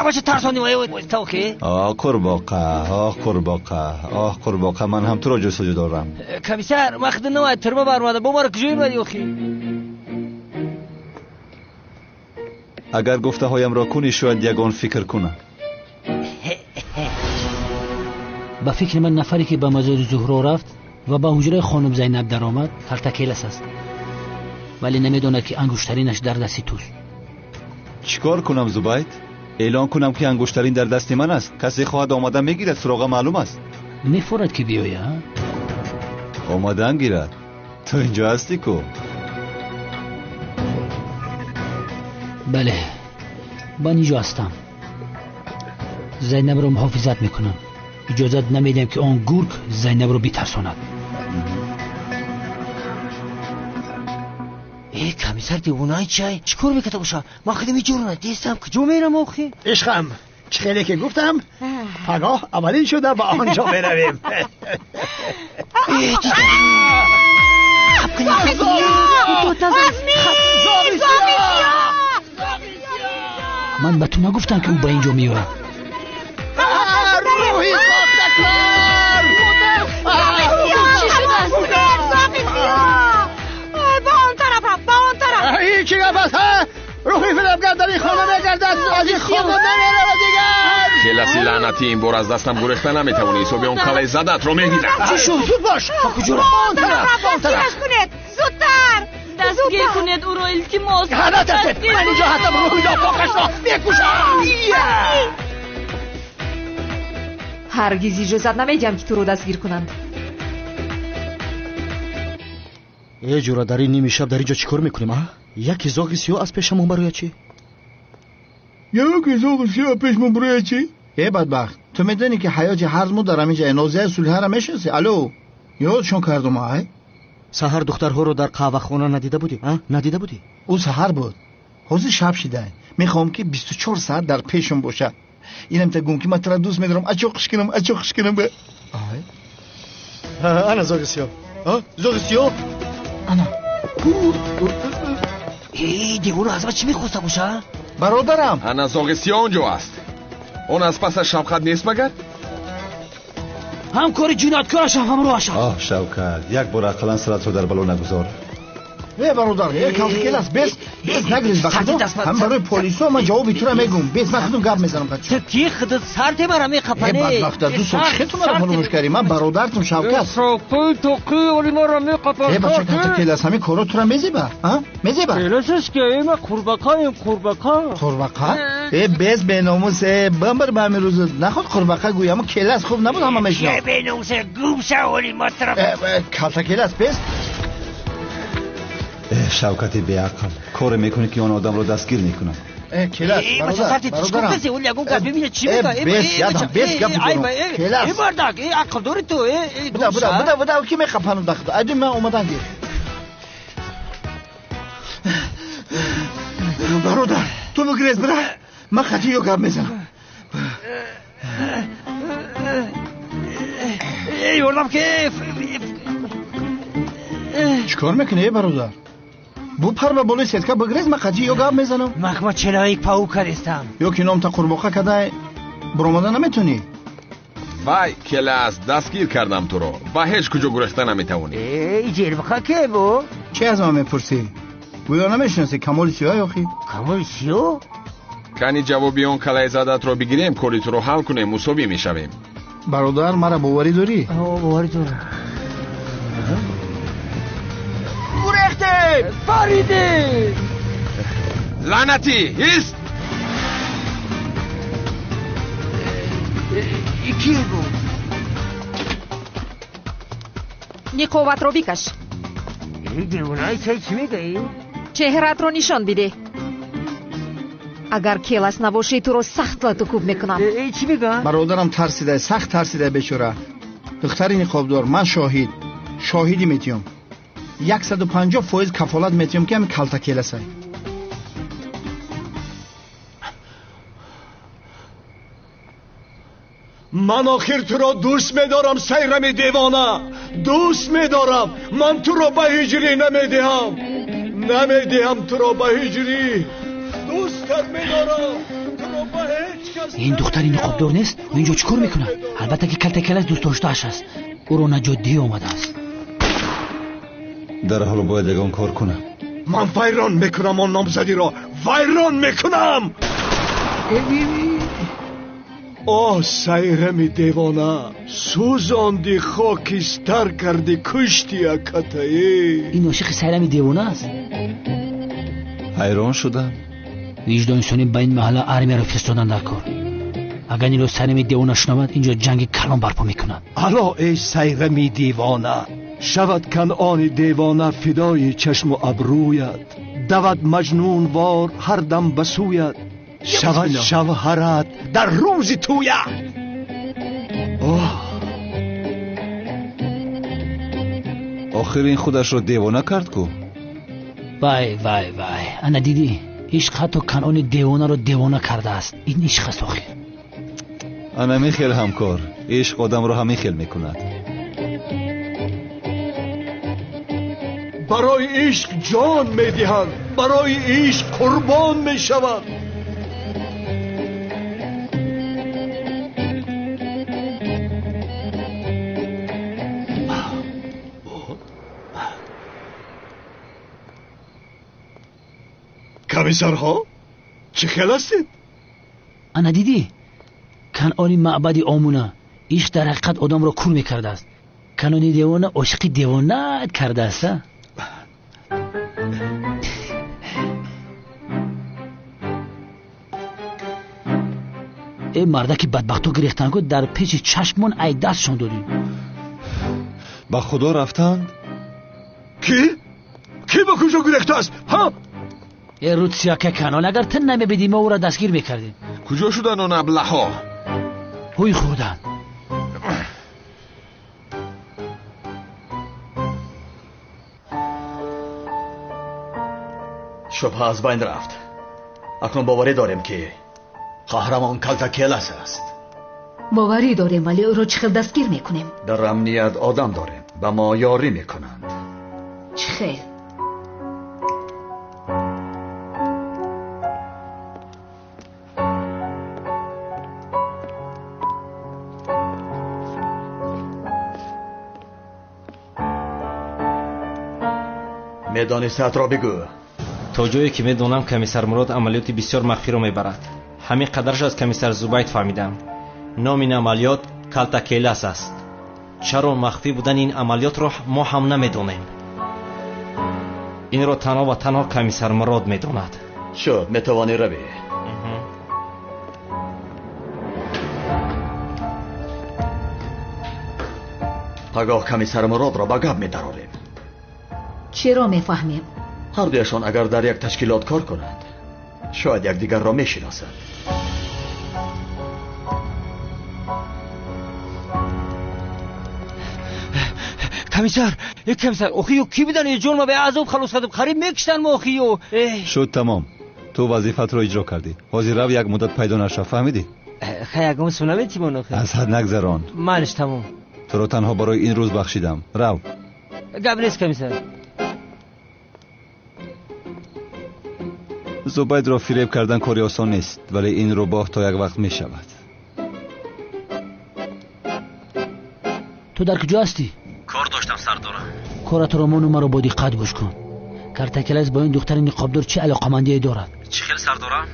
باشه ترسانی تا اوکی؟ قرباقه من هم تو را جستجو دارم. کمیسر وقت نوید ترما برماده با ما را کجایی بدی اوکی؟ اگر گفته هایم را کنی شاید یگان فکر کنم. با فکر من نفری که به مزار زهرا رفت و به حجره خانم زینب در آمد تلتکیلس است، ولی نمیداند که انگشترینش در دستی توست. چیکار کنم زبید؟ اعلان کنم که انگشترین در دست من است. کسی خواهد آمده میگیرد، سراغ معلوم است. میفورد که بیایی ها؟ آمدن گیرد. تو اینجا هستی کو؟ بله من اینجا هستم. زینب رو محافظت میکنم. اجازت نمیدم که آن گرگ زینب رو بیترساند. ای کمیسر دیوونای چای چیکار میکنه باشا؟ ما خیلی میجورونه دیستم کجا میرم آخی؟ عشقم خیلی که گفتم پگاه اولین شده با آنجا برویم. من به تو نگفتم که او به اینجا میاد. روحی ساختکار چی شده؟ با اون طرف این چی گفت هست ها؟ روحی فیلمگر در این خانه بگرده از این خانه نمیره و دیگر. کلاسی لعنتی این بار از دستم گرخته نمیتونی. صبح اون کلای زدت رو میگیرم. چی شد؟ زود باش کجا با اون طرف کنید زودتر دستگیر کنید او رو التماس. هنه ترسید من اینجا هستم. روحی دا پاکش را میکوشم. هرگز اجازت نمیدیم که تو رو دستگیر کنند. یه جورا در این نیمی شب در اینجا چیکار میکنیم ها؟ یک زاغ سیاه از پیشمون برای چی؟ یک زاغ سیاه پیشمون برای چی؟ ای بدبخت تو میدونی که حیاج هرزمو دارم اینجا نازیه صلح را میشناسی؟ الو یادشون کردم های؟ سحر دخترها رو در قهوه خونه ندیده بودی؟ ندیده بودی؟ او سحر بود. حوض شب شده. میخوام که 24 ساعت در پیشم باشه. اینم تا گم که من تو دوست میدارم. اچوقش کنم به انا زاغ سیاه. زاغ سیاه انا. ای دیوونه از ما چی میخواسته باشه؟ برادرم انا زاغ سیاه اونجا است. اون از پس شبخت نیست مگر؟ همکار جنایتکارش هم رو آشد. شوکت یک بار اقلا سرت رو در بلو نگذار. ای برادر یک کلکل است. بیس نگریز بخدم. هم برای پلیسا من جوابی تو را میگم. بیس من خودم گپ میزنم بچه. تو کی خودت سرت برام میخپنی؟ ای بدبخت دوست چختون مرا فراموش کردی. من برادرتم شوکت. سوپی تو کی ولی مرا میخپنی؟ ای بچه کلکل است. همین کارا تو را میزیبه. میزیبه. کلاسش که ما قرباقایم. قرباقا؟ ای بیس بناموس بمبر به همین روز نخود قرباقا گویم کلاس خوب نبود همه میشنم. بناموس گوم شولی ما طرف. کلکل است بیس. شوکتی بیعقل کار میکنی که اون آدم رو دستگیر میکنن. کلاس برادرم چی اون یگون گپ ببینه چی میگه. بیس گپ میکنم. کلاس ای بردک ای عقل داری تو. بودا کی میخپانم بخدا. ادی من اومدم گیر. برادر تو بگریز برا. من خطی رو گپ میزنم. ای وردم که چیکار میکنی برادر؟ بو پر به بالای سیتکا بگریز من خطی رو گپ میزنم. مخما چلایی پاو کردستم. یا که نام تا قرباقه کده برآمده نمیتونی. وای کلاس دستگیر کردم تو رو و هیچ کجا گرخته نمیتونی. ای جربخه که بو؟ چی از من میپرسی؟ گویا نمیشناسی کمال سیاه آخی؟ کمال سیاه؟ کنی جوابی اون کلای زدت رو بگیریم کاریت رو حل کنیم مساوی میشویم. برادر مرا باوری داری؟ باوری دارم. گریخته فریده لعنتی ایست. کی بود؟ نیقوت رو بکش. این دیوانه چی میگه؟ چهرت رو نشان بده. اگر کلاس نباشی تو رو سخت لطکوب میکنم. چی میگه؟ برادرم ترسیده سخت ترسیده بیچاره. دختری نقابدار من شاهدی میتیم 150% کفالت میتیم که همین کلتا کلاسه. من آخر تو را دوست میدارم سیرم دیوانه، دوست میدارم. من تو را به هجری نمیدهم تو را به هجری. دوستت میدارم تو را به هیچ کس. این دختری نقابدار نیست و اینجا چیکار میکنه؟ البته که کلتا کلاس دوست داشته‌اش است. او رو نجادی اومده است. در حال باید یگان کار کنم. من ویران میکنم آن نامزدی را، ویران میکنم. آه سیرم دیوانه، سوزاندی خاکستر کردی کشتی اکتایی. این عاشق سیرم دیوانه است. حیران شدم. وجدان انسانی به این محله ارمی را فرستادن در کار. اگر این رو سیرم دیوانه شنود اینجا جنگ کلان برپا میکنند. الا ای سیرم دیوانه، شود کنعان دیوانه فدای چشم و ابرویت، دود مجنون وار هر دم بسویت، شود شوهرت در روز تویت. آخر این خودش رو دیوانه کرد کو؟ وای انا دیدی عشق حتی کنعان دیوانه رو دیوانه کرده است. این عشق است آخر. انا میخیل همکار، عشق آدم رو همیخیل میکند. برای عشق جان میدهند، برای عشق قربان میشوند. کمیسرها چه خیال هستید؟ انا دیدی کنعانی معبدی آمونه عشق در حقیقت آدم را کور میکرده است. کنعانی دیوانه عاشقی دیوانه کرده است. ای مردکی بدبختو گریختن که در پیچ چشمون ای دستشون دادیم. با خدا رفتند؟ کی با کجا گریخته است؟ ها؟ ای رود سیاکه کنان اگر تن نمیبیدیم ما او را دستگیر میکردیم. کجا شدن اون ابله ها؟ هوی خودن. شبه از بین رفت. اکنون باوری داریم که قهرمان کلتا کلاس است. باوری داریم ولی او رو چخیل دستگیر میکنیم. در امنیت آدم داریم، به ما یاری میکنند. چخیل میدانستت را بگو. تا جایی که میدونم کمیسر مراد عملیات بسیار مخفی را میبرد. همین قدرش از کمیسر زوبایت فهمیدم. نام این عملیات کلتا کلاس است. چرا مخفی بودن این عملیات را ما هم نمیدونیم. این را تنها و تنها کمیسر مراد میداند. شد میتوانی روی. پگاه کمیسر مراد را به گپ میدراریم. چرا میفهمیم؟ هر دویشان اگر در یک تشکیلات کار کنند شاید یکدیگر را میشناسند. کمیسر اخیو کی بدن یه جون ما به عذاب خلاص کردم قریب میکشتن ما اخیو. شد تمام. تو وظیفت رو اجرا کردی. حاضر رو یک مدت پیدا نشد فهمیدی؟ خیلی سنویتی من اخی. از حد نگذران. منش تمام. تو رو تنها برای این روز بخشیدم. رو. گپ نیست کمیسر. زبید را فریب کردن کاری آسان نیست ولی این رو باه تا یک وقت می شود. تو در کجا هستی؟ کار داشتم سردارم. کارت را منو مرا با دقت گوش کن. کارتکلس با این دختر نقابدار چه علاقمندی دارد؟ چی خیلی سر دارم؟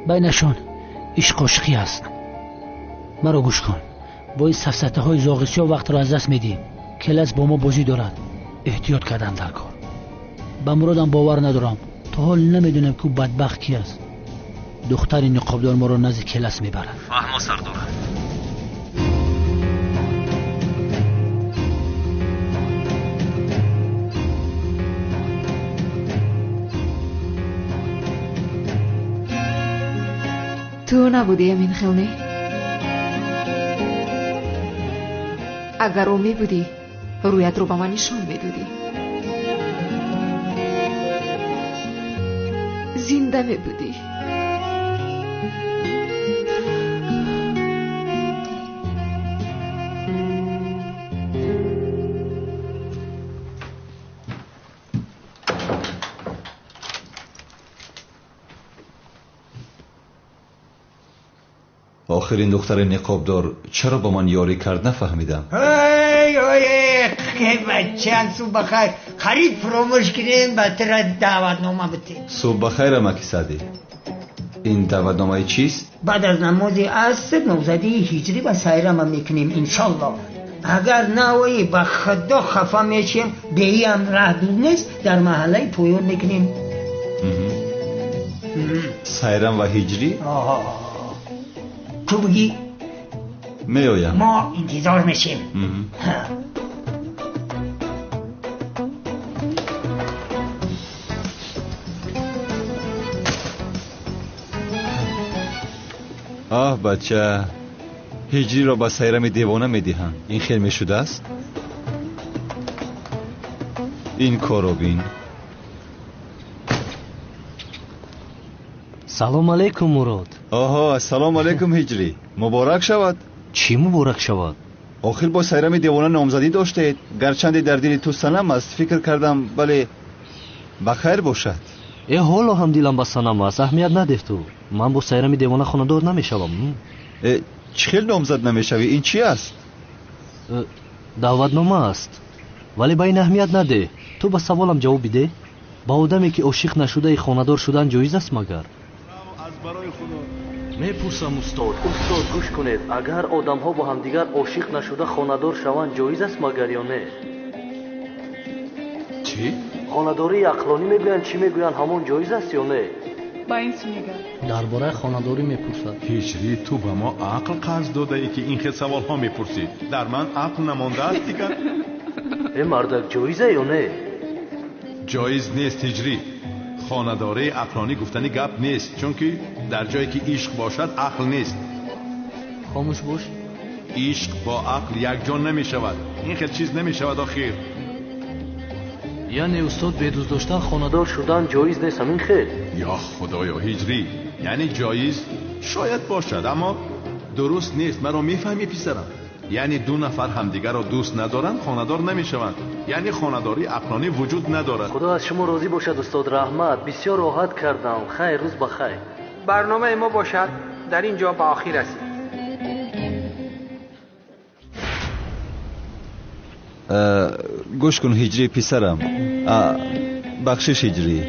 بینشان عشق عاشقی است. مرا گوش کن. با این سفسطه های زاغسی ها وقت را از دست میدی. کلس با ما بازی دارد. احتیاط کردن در کار. به مرادم باور ندارم. تا حال نمیدونم که بدبخت کی است. دختر نقابدار ما را نزد کلس میبرد. فهمو سردارم. تو نبودی امین خیلی؟ اگر او می بودی رویت رو با من نشان میدادی. زنده می بودی. آخرین دختر نقابدار چرا با من یاری کرد نفهمیدم. که بچه صبح بخیر خرید فراموش کردین بطر دعوتنامه بتین. صبح بخیر مکی سعدی. این دعوتنامه چیست؟ بعد از نماز عصر نوزدی هجری و سیرم میکنیم انشالله. اگر نوایی به خدا خفا میشیم دیگی هم راه دور نیست در محله پویون میکنیم. سیرم و هجری؟ تو بگی؟ میایم. ما انتظار میشیم. آه بچه هجری را با سیرم دیوانه میدیهم. این خیلی میشده است. این کارو بین. سلام علیکم مراد. آها سلام علیکم هجری. مبارک شود. چی مبارک شود؟ آخر با سیرم دیوانه نامزدی داشتید. گرچند در دل تو سنم است. فکر کردم بله بخیر باشد. حالا هم دیلم با سنم است. اهمیت نده تو. من با سیرم دیوانه خانه‌دار نمیشوم. چی خیلی نامزد نمیشوی؟ این چی است؟ دعوتنامه است. ولی با این اهمیت نده. تو با سوالم جواب بده. با آدمی که عاشق نشده خانه‌دار شدن جایز است مگر؟ میپرسم استاد گوش کنید. اگر آدم‌ها با هم دیگر عاشق نشده خانه‌دار شوند جایز است مگر یا نه؟ چی؟ خانه‌داری عقلانی میگویند چی میگویند همون جایز است یا نه؟ با این چی میگن؟ درباره خانه‌داری میپرسد. هجری تو به ما عقل قرض داده ای که این خیلی سوال ها میپرسی. در من عقل نمانده است دیگر. این مردک جایزه یا نه؟ جایز نیست هجری. خانه‌داری عقلانی گفتنی گپ نیست، چون که در جایی که عشق باشد عقل نیست. خاموش باش. عشق با عقل یک جان نمی شود. این خیلی چیز نمی شود آخر. یعنی استاد بدوز داشتن خانه‌دار شدن جایز نیست همین خیلی؟ یا خدایا هجری، یعنی جایز شاید باشد اما درست نیست. مرا میفهمی پسرم؟ یعنی دو نفر همدیگر را دوست ندارند خانه‌دار نمیشوند. یعنی خانه‌داری عقلانی وجود ندارد. خدا از شما راضی باشد استاد رحمت. بسیار راحت کردم. خیر روز بخیر. برنامه ما باشد در اینجا به آخر رسید. گوش کن هجری پسرم. بخشش هجری.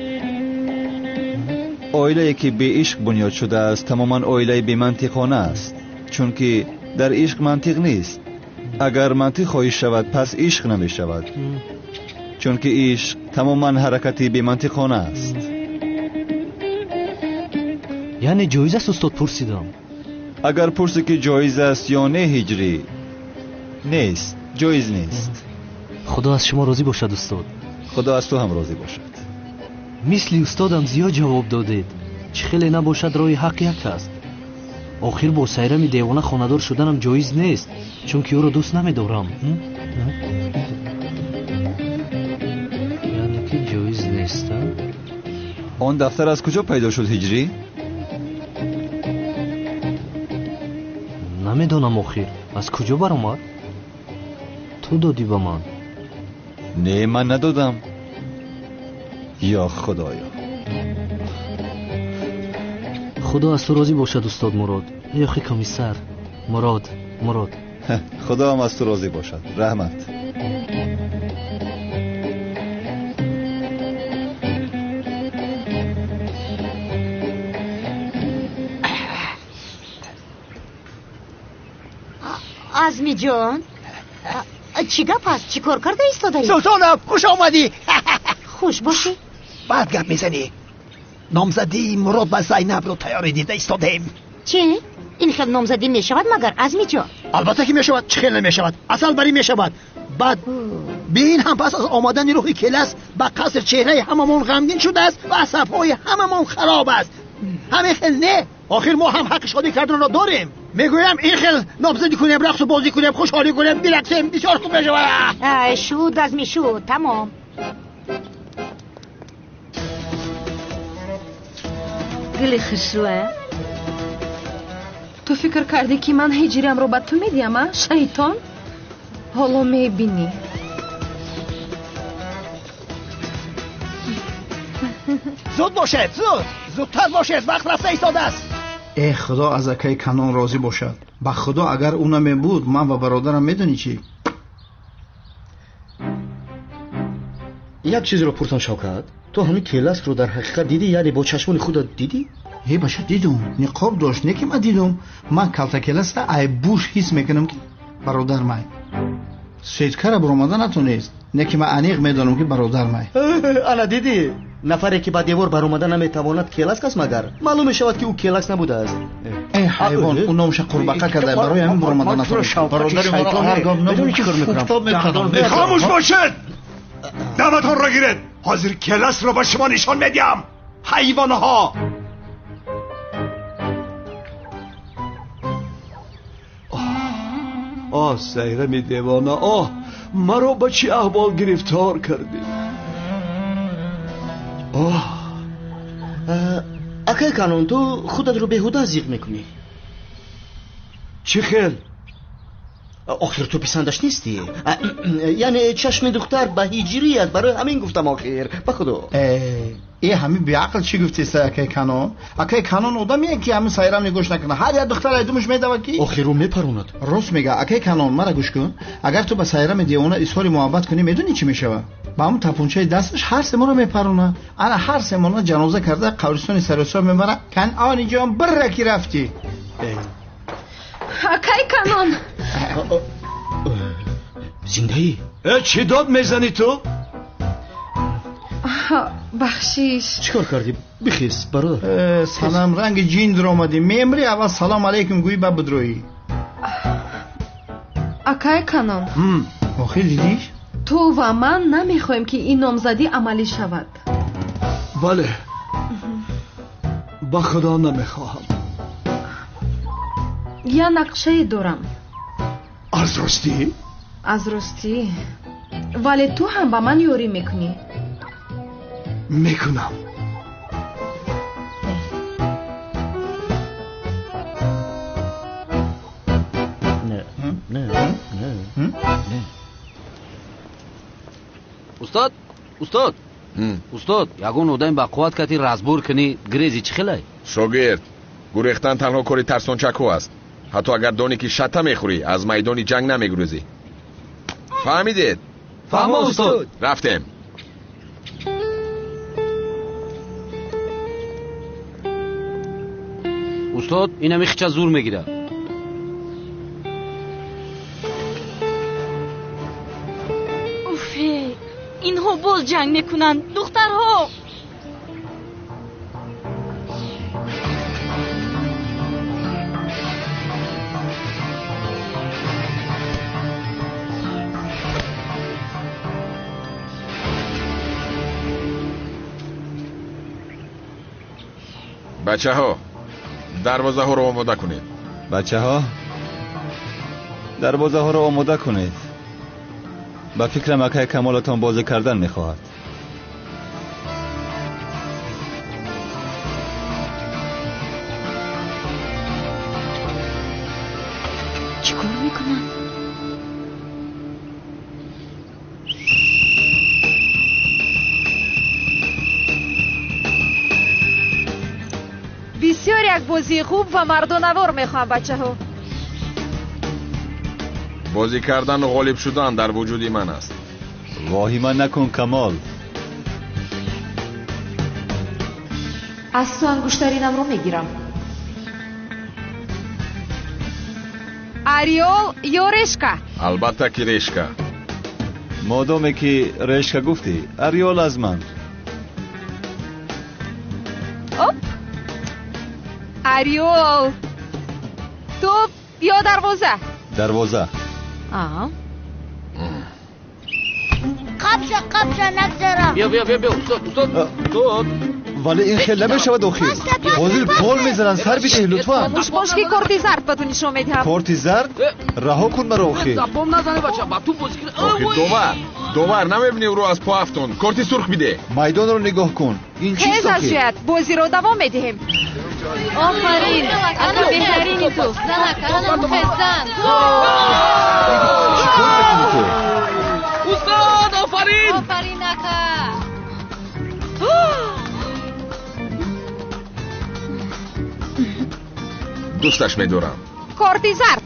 عائله که به عشق بنیاد شده است تماما عائله بی منطقانه است، چون که در عشق منطق نیست. اگر منطق خواهی شود پس عشق نمی شود، چون که عشق تماما حرکتی بی منطقانه است. یعنی جایز است استاد؟ پرسیدم. اگر پرسی که جایز است یا نه هجری، نیست، جایز نیست. خدا از شما راضی باشد استاد. خدا از تو هم راضی باشد. مثل استادم زیاد جواب دادید. چه خیلی نباشد راه حق یک است. آخر با سیرم دیوانه خانه‌دار شدنم جایز نیست، چون که او را دوست نمی‌دارم. یعنی که جایز نیست. آن دفتر از کجا پیدا شد هجری؟ نمیدونم آخر از کجا برآمد. تو دادی به من؟ نه من ندادم. یا خدایا. خدا از تو راضی باشد استاد مراد. ای آخی کمیسر مراد. خدا هم از تو راضی باشد. رحمت. عزمی جان چی گپ است؟ چی کار کرده ایستاده ای؟ سلطانم خوش آمدی. خوش باشی. بعد گپ میزنی. نامزدی مراد و زینب رو تیاری دیده ایستادیم. چی؟ این خیلی نامزدی میشود مگر عزمی جان؟ البته که میشود، چه خیلی نمیشود، اصل بری میشود. بعد بین هم پس از آمدن روح کلاس به قصر چهره هممون غمگین شده است و عصبهای هممون خراب است. همه خیل نه، آخر ما هم حق شادی کردن را داریم. میگویم این خیل نامزدی کنیم، رقص و بازی کنیم، خوشحالی کنیم، برقصیم، بسیار خوب میشود. شود از میشود تمام. گلی خشوه تو فکر کردی که من هجریم رو به تو میدیم؟ شیطان حالا میبینی. زود باشد، زودتر باشد، وقت رفته ایستاده است. ای خدا از اکای کنان راضی باشد. با خدا اگر او نمی بود من و برادرم میدونی چی؟ یک چیزی رو پرسان شوکت، تو همین کلاس رو در حقیقت دیدی؟ یعنی با چشمان خودت دیدی؟ هی باشه دیدم، نقاب داشت، نه که من دیدم. من کلتا کلاس را ای بوش حس میکنم که برادر من سیدکر برآمده نتونست، نه که من انیق میدانم که برادر من. انا دیدی نفری که با دیوار برآمده نمیتواند کلاس کس مگر معلوم میشود که او کلاس نبوده است. ای حیوان، اون نامش قرباقه کرده برای همین برآمده نتونست. برادر من هر گام نبود چیکار میکنم. خاموش باشید، دعوتون را گیرید. حاضر کلاس رو به شما نشان میدیم حیوانها. سیرم دیوانه، مرا به چی احوال گرفتار کردی؟ اکای کانون، تو خودت رو بیهوده زیغ میکنی. چی خیل؟ آخر تو پسندش نیستی؟ یعنی چشم دختر به هیجری است، برای همین گفتم آخر. به خدا ای همین بیعقل چی گفتی سه اکای کانون؟ اکای کانون آدمیه که همین سایرم نگوش نکنه، هر یک دختر ایدومش میدود که آخر رو میپروند. راست میگه اکای کانون. مرا گوش کن، اگر تو با سایرم دیوانه اظهار محبت کنی میدونی چی میشه؟ با همون تپونچه دستش هر سه ما رو میپرونه. انا هر سه ما جنازه کرده قبرستان سرسر میبره. کنعانی جان برکی رفتی. اکای کانون زندهی؟ چی داد میزنی تو؟ بخشیش. چیکار کردی؟ بخیز برادر. سلام رنگ جین در آمدی. میمری اول سلام علیکم گویی با بدرویی. اکای کانون آخه دیدیش؟ تو و من نمیخوایم که این نامزدی عملی شود. بله، با خدا نمیخواهم. یا نقشه دارم. از راستی؟ از راستی، ولی تو هم با من یاری میکنی. میکنم. نه. استاد یگون одам ба қувват кати разбор кани грези чӣ хелай? шогирд, гурехтан танҳо кори тарсончакҳо аст. ҳатто агар донӣ ки шатта мехӯрӣ, аз майдони ҷанг намегурезӣ. фаҳмидед? фаҳмо устод. рафтем. устод ин ҳами хича зур мегирад. اینها باز جنگ میکنن دخترها. بچه ها دروازه ها رو آماده کنید. بچه ها دروازه ها رو آماده کنید. با فکر مکه کمالتان بازی کردن میخواهد. چی کار میکنن؟ بسیار یک بازی خوب و مردانوار میخوام بچه ها. بازی کردن و غالب شدن در وجودی من است. واهمه نکن کمال. از تو انگشترینم رو میگیرم. ариол ё решка? албатта ки решка. модоме ки решка гуфтӣ, ариол аз ман. оп ариол топ ё дарвоза? дарвоза. قبشه نگذارم. بیا استاد ولی این خیلی نمیشود آخیر. بازی گل میزنن، سر بیده لطفا. باش که کارت زرد به تو نشون میدم. کارت زرد؟ رها کن مرا آخیر. زبان نزنه بچه با تو بازی کن. آخیر دوبار نمیبینی او رو از پا افتون. کارت سرخ بیده. میدان رو نگاه کن. این چیست آخیر؟ خیلی بازی رو دوام میدیم. آفرین اکا بهترینی تو. زن اکا خزن. چیکار میکنی تو؟ استاد آفرین اکا. دوستش میدارم. کارت زرد.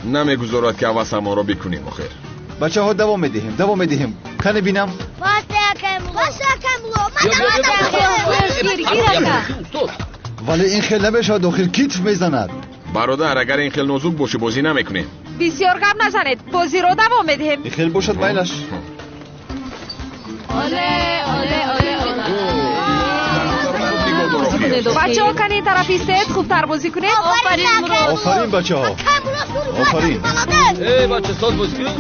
نمیگذارد که حواس ما رو بکنیم آخر. بچه ها دوام میدیم. کنه بینم. ولی این خیلی نمیشود آخر کیف میزند. برادر اگر این خیلی نازک باشه بازی نمیکنیم. بسیار گپ نزنید، بازی رو دوام میدیم. این خیلی باشد میلش. بچه ها کنین طرف ایستید، خوبتر بازی کنید. آفرین بچه ها. آفرین. ای بچه ساز بازی کن.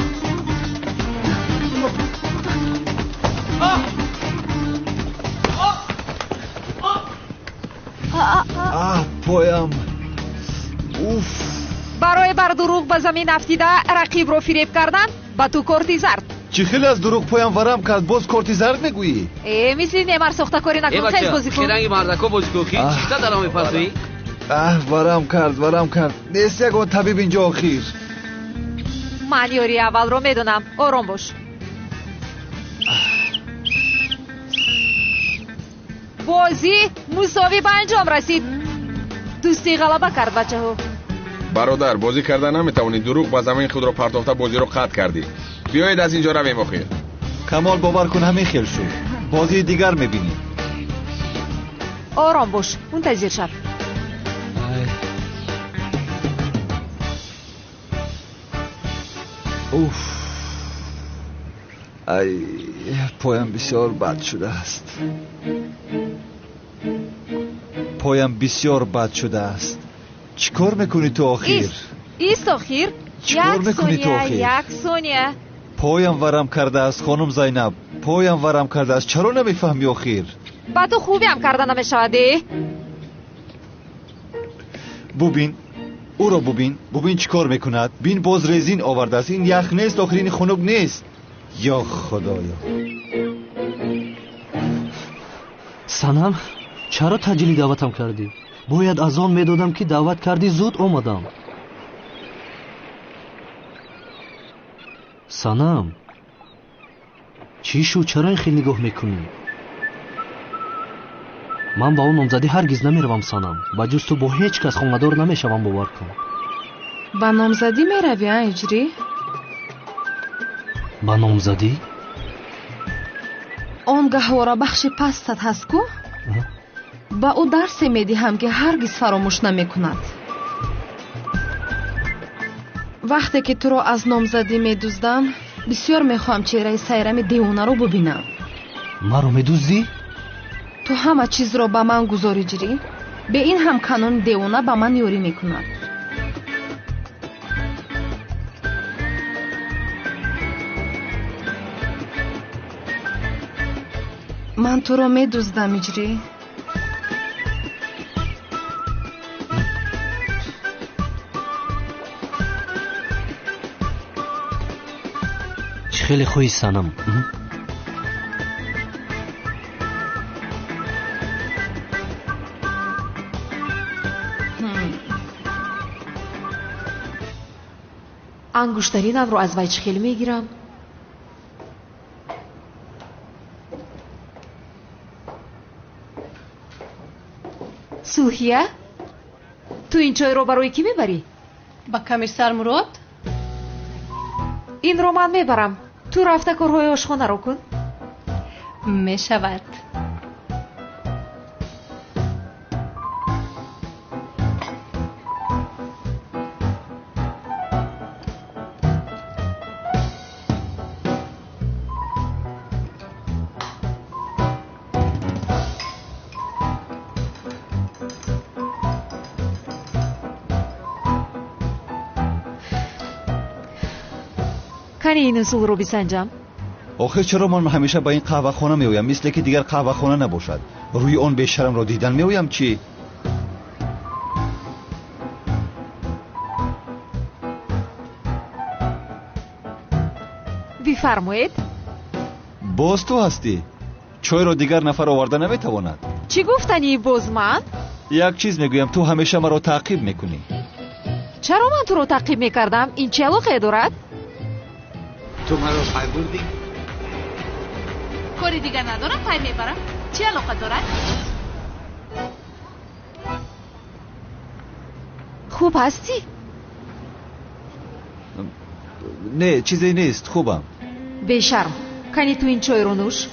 پایم. اوف. برای بر دروغ به زمین افتیده رقیب رو فریب کردن با تو کارت زرد. چی خیلی از دروغ پایم ورم کرد، باز کارت زرد میگویی؟ مثل نمر ساخته کاری نکن، خیلی بازی کن. خیرنگی مردکا بازی کن خیلی چیزا دارم میپرسوی؟ ورم کرد. نیست یکون طبیب اینجا آخیر. من یاری اول رو میدونم، آرام باش. بازی مساوی به انجام رسید. دوستی غلبه کرد بچه ها. برادر بازی کردن نمیتونی، دروغ با زمین خود رو پرتافته بازی رو قطع کردی. بیایید از اینجا رویم آخیر. کمال باور کن همین خیل شد. بازی دیگر میبینیم. آرام باش، منتظر شب. اوف. ای پایم بسیار بد شده است. چیکار میکنی تو آخیر؟ ایست آخیر. چیکار میکنی تو آخیر؟ یک ثانیه. پایم ورم کرده است خانم زینب. پایم ورم کرده است. چرا نمیفهمی آخیر؟ با تو خوبی هم کردن نمیشوده. ببین او را ببین چیکار میکند. بین باز رزین آورده است. این یخ نیست آخرین خنک نیست. یا خدایا. санам чаро таҷили даъватам кардӣ? бояд аз он медодам ки даъват кардӣ зуд омадам. санам чӣ шуд, чаро ин хел нигоҳ мекунӣ? ман ба он номзадӣ ҳаргиз намеравам санам. ба ҷуз ту бо ҳеҷ кас хонадор намешавам, бовар кун. ба номзадӣ меравӣ иҷрӣ? ба номзадӣ? он гаҳворабахши пастат ҳаст ку? ба ӯ дарсе медиҳам ки ҳаргиз фаромӯш намекунад. вақте ки туро аз номзадӣ медуздам, бисёр мехоҳам чеҳраи сайрами девонаро бубинам. маро медуздӣ? ту ҳама чизро ба ман гузорӣ ҷирӣ? бе ин ҳам канони девона ба ман ёрӣ мекунад. ман туро медуздам иҷрӣ? чӣ хеле хоҳӣ санам? ангуштаринамро аз вай чӣ хел мегирам? сулҳия, ту ин чойро барои кӣ мебарӣ? ба комиссар мурод. инро ман мебарам. ту рафта корҳои ошхонаро кун. мешавад. کنی این اصول رو بسنجم؟ آخه چرا من همیشه با این قهوه خانه میویم مثل که دیگر قهوه خانه نباشد؟ روی آن بیشرم را دیدن میویم چی؟ بفرمایید. باز تو هستی؟ چای را دیگر نفر آورده نمیتواند. چی گفتنی باز من؟ یک چیز میگویم، تو همیشه مرا تعقیب میکنی. چرا من تو رو تعقیب میکردم؟ این چه علاقه دارد؟ تو مرا پای بردی؟ کاری دیگر ندارم پای میبرم. چی علاقه دارد؟ خوب هستی؟ نه چیزی نیست، خوبم. بیشرم کنی تو این چای رو نوش.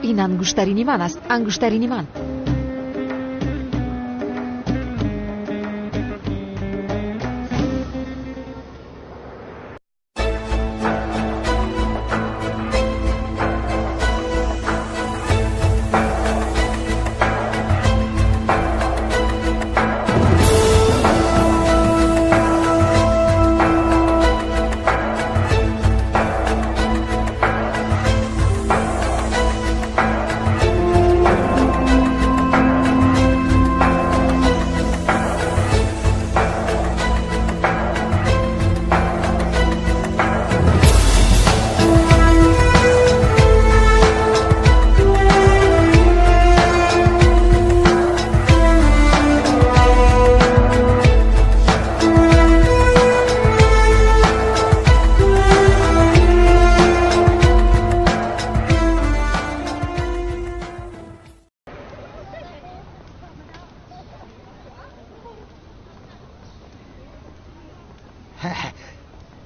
این انگشترینی من است. انگشترینی من.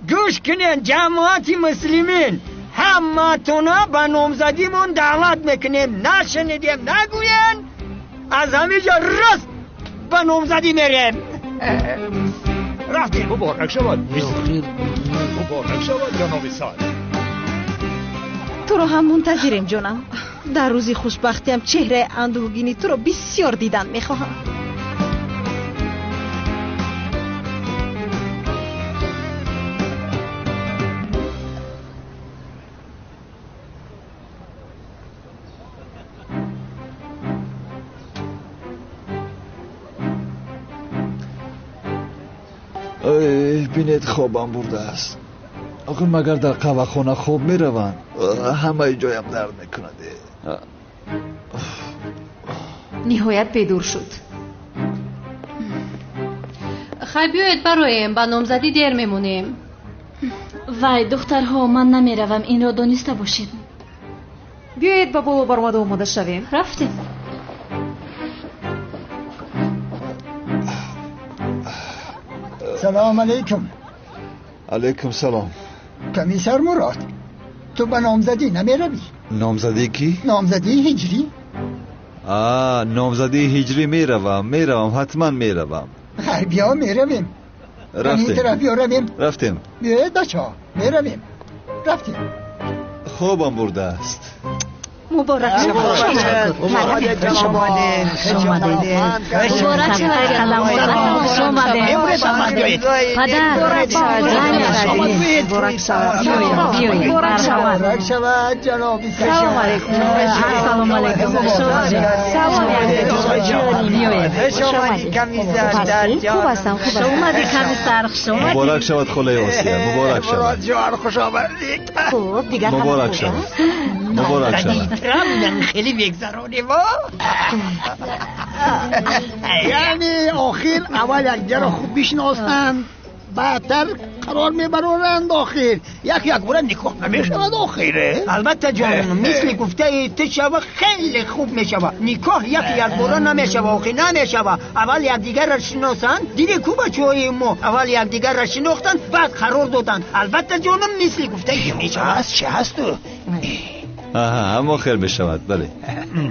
گوش کنین جماعت مسلمین، همه تونا به نامزدیمون دعوت میکنیم. نشنیدیم نگوین، از همه جا راست به نامزدی میریم. رفتیم. مبارک شود. مبارک شود جناب سال. تو رو هم منتظریم جانم. در روزی خوشبختیم چهره اندوهگینی تو رو بسیار دیدن میخواهم. بینید خوابم برده است. آخه مگر در قهوه خانه خواب میروند؟ همه جایم درد میکند. نهایت بدور شد. خیلی بیایید برایم، با نامزدی دیر میمونیم. وای دخترها، من نمیروم، این را دانسته باشید. بیایید با بالا برآمده آماده شویم. رفتیم. سلام علیکم. علیکم سلام. کمیسر مراد، تو به نامزدی نمیروی؟ نامزدی کی؟ نامزدی هجری. نامزدی هجری میروم حتما میروم. بیا میرویم. رفتیم. بیاید بچه ها میرویم. رفتیم. خوابم برده است. مبارک شما. مبارک شما. مبارک شود خاله آسیا. مبارک شود. خوش آمدید. خب دیگر مبارک شود. مبارک شود. خیلی بگذرانیم. یعنی آخر اول یک را خوب بشناسند بعدتر قرار میبرند. آخر یک بار نکاح نمیشود آخره. البته جانم مثل گفته تو شبه خیلی خوب میشوه. نکاح یک بار نمیشوه آخر نمیشوه. اول یک دیگر را شناسن دیگه کو بچه‌های ما اول یک دیگر را شناختن بعد قرار دادن. البته جانم مثل گفته میشوه. چه هست تو؟ اما خیر بشود. بله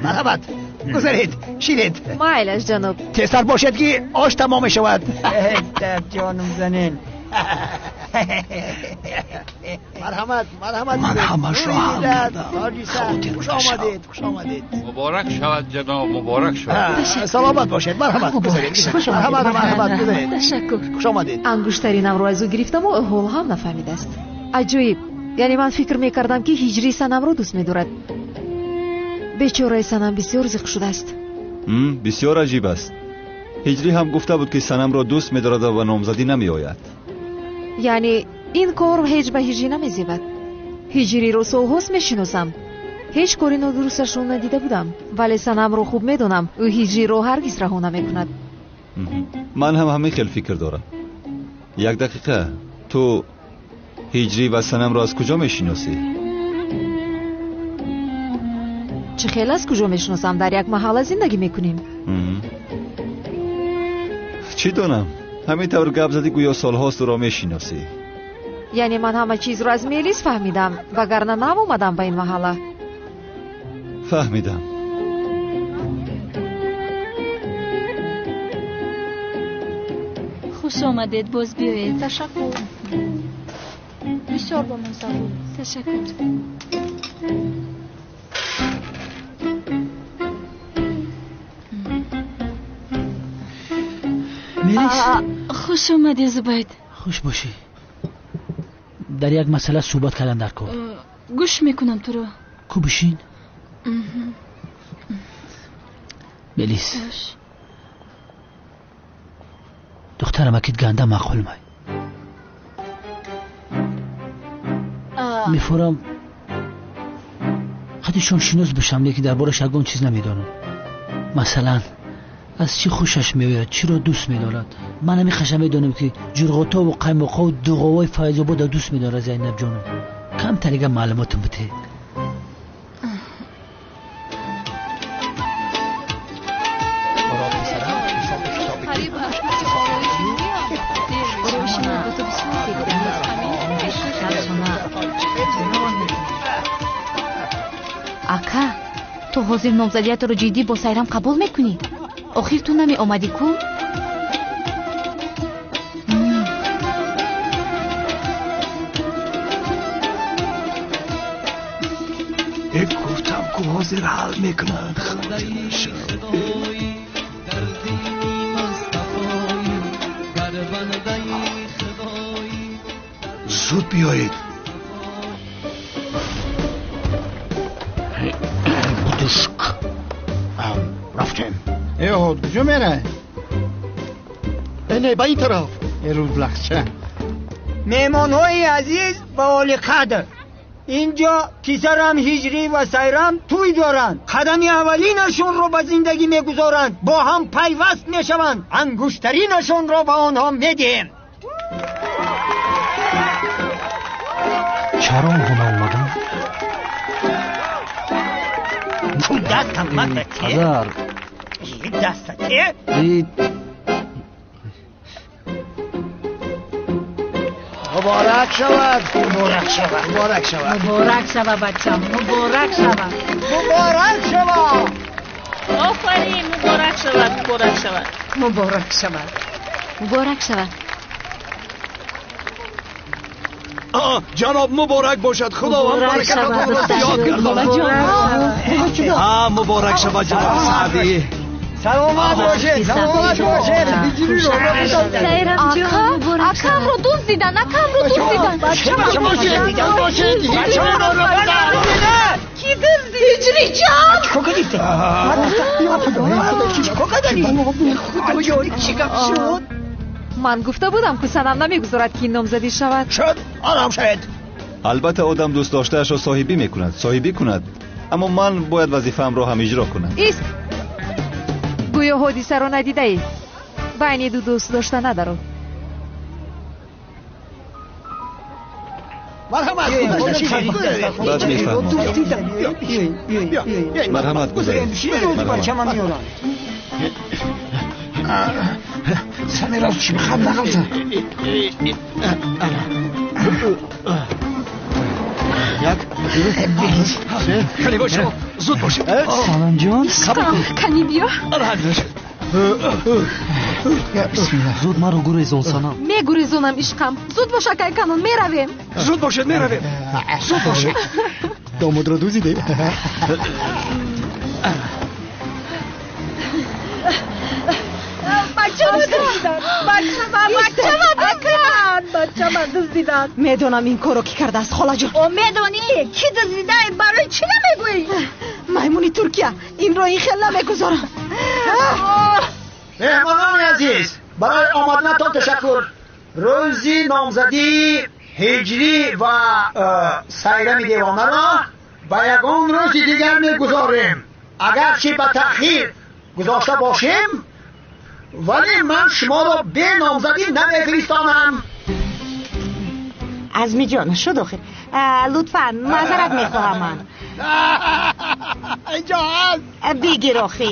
مرحبت. گذارید شیرید. مایلش جناب. تستر باشد که آش تمام شود. جانم زنین. مرحمت خوش آمدید. مبارک شود جناب. مبارک شود. سلامت باشید. مرحمت گذارید. مرحمت گذارید. تشکر. خوش آمدید. انگشترینم رو از او گرفتم و حال هم نفهمیده است. عجیب. یعنی من فکر میکردم که هجری سنم رو دوست میدارد. بیچاره سنم بسیار زخم شده است. بسیار عجیب است. هجری هم گفته بود که سنم را دوست میدارد و نامزدی نمی آید. یعنی این کار هیچ به هجری نمیزیبد. هجری رو سوهوس میشناسم. هیچ کاری نادرستش رو ندیده بودم. ولی سنم رو خوب میدونم. او هجری رو هرگز رها نمیکند. من هم همین خیلی فکر دارم. یک دقیقه. تو هجری و سنم را از کجا میشناسی؟ چه خیلی از کجا میشناسم؟ در یک محله زندگی میکنیم. چی دونم؟ همین طور گپ زدی گویا سالهاست تو را میشناسی. یعنی من همه چیز رو از میلیس فهمیدم وگرنه نمومدم به این محله. فهمیدم. خوش آمدید. باز بیایید. تشکر. بسیار با من زبون. تشکر. میلیس. خوش آمدی زبید. خوش باشی. در یک مسئله صحبت کردن در کار. گوش میکنم تو رو. کو بشین. میلیس. دخترم اکید گنده معقول مای. میفورم خودشون شناس بشم لیکن دربارش اگون چیز نمیدانم. مثلا از چی خوشش میآید، چی را دوست میدارد. من همیشه میدونم که جرغوتا و قیماقا و دوغوای فیض‌آباد دوست میداره. زینب جانم کم تریگه معلوماتم بده. ака ту ҳозир номзадиятро ҷиддӣ бо сайрам қабул мекунӣ? охир ту нами омадӣ ку? گفتم که حاضر حل میکنند. زود بیایید. بودشک رفتیم. ایهود کجا میره؟ نه با این طرف. روز لخچه مهمان های عزیز و آل قدر، اینجا پسرم هجری و سیرم توی دارند. قدمی اولینشون رو به زندگی میگذارند، با هم پیوست میشوند. انگشترینشون رو به آنها میدیم. چرا آنها اومدن؟ دستم مدتی حضر دستتی مبارک شود. مبارک شود. مبارک شود. مبارک شود بچم. مبارک شود. مبارک شود. آفرین. مبارک شود. مبارک شود. مبارک شود. مبارک شود. جناب مبارک باشد. خداوند برکتتان را زیاد گرداند. مبارک شود جناب سعدی. سلامت باشید. سلامت باشید. اکرم رو دزدیدن. بچه باشید. کی دزدید؟ هجری جان. چی گپ شد؟ من گفته بودم که سنم نمیگذارد که این نامزدی شود. شد آرام شد. البته آدم دوست داشتهش را صاحبی کند، اما من باید وظیفه‌ام را هم اجرا کنم. ایست. گویا حادثه رو ندیده ای. بین دو دوست داشته ندارم. بعد میفهمم. مرحمت گذارید. سمیرا چی میخوام نقلزن؟ کنی باشه زود باشه. سانم جان کنی بیا. زود مرا گریزون سانم. میگریزونم عشقم. زود باشه که کنون میرویم. زود باشید میرویم. زود باشه. داماد را دوزیده. بچه من دزدیدن. میدونم این کارو کی کرده است خاله جان. میدونی کی دزدیده؟ برای چی نمیگویی؟ میمونی ترکیه این رو این خیلی نمیگذارم. مهمانان عزیز برای آمدنتان تشکر. روزی نامزدی هجری و سیرم دیوانه را به یگان روز دیگر میگذاریم. اگرچه به تأخیر گذاشته باشیم ولی من شما را به نامزدی نمیفرستانم. عزمی جان شد آخر. لطفا معذرت میخواهم. من اینجا هست. بگیر آخر.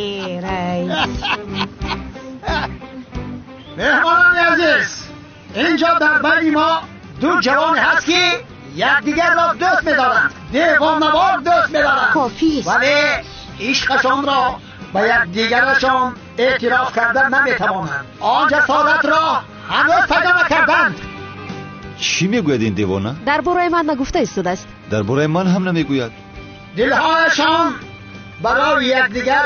مهمانان عزیز اینجا در بین ما دو جوان هست که یکدیگر را دوست می‌دارند. دیوانه‌وار دوست می‌دارند. کافی است. ولی عشقشان را به یکدیگرشان اعتراف کردن نمی‌توانند. آن جسارت را هنوز پیدا نکردند. چی میگوید این دیوانه؟ درباره من نگفته ایستاده است. درباره من هم نمیگوید. دلهایشان برای یکدیگر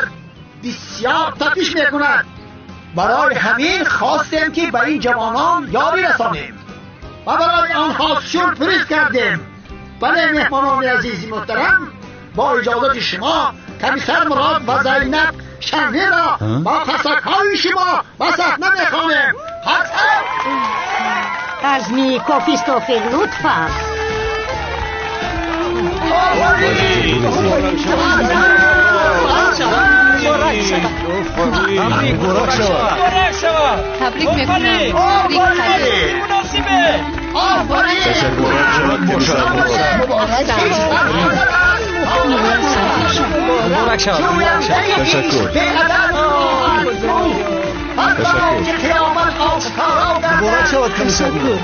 بسیار تپش میکند. برای همین خواستیم که به این جوانان یاری رسانیم و برای آنها سورپرایز کردیم. بله مهمانان عزیز محترم، با اجازه شما کمیسر مراد و زینب شنی را با قصدهای شما به صحنه میخوانیم. عزمی کافی است آخر. لطفا تبریک میکنم. مبارک شود کمیسر مراد.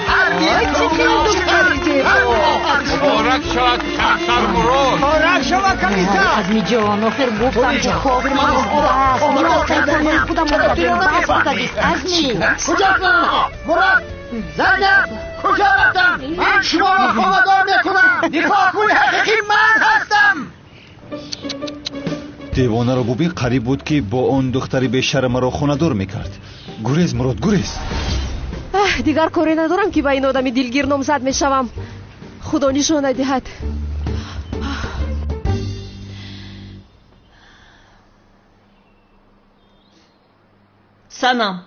مبارک شود کمیسر مراد. مبارک شود کمیسر. عزمی جان آخر گفتم که خواب من است. مراد کردن من خودم مردم بس بودید. عزمی کجا کنم؟ مراد زینب کجا رفتم؟ من شما را خواهدار میکنم. نکاحگوی حقیقی من هستم. دیوانه را ببین، قریب بود که با اون دختری بیشرم را خونه‌دار میکرد. گریز مراد گریز. دیگر کاری ندارم که با این آدمی دلگیر نامزد میشوم. خدا نشان ندهد. سنم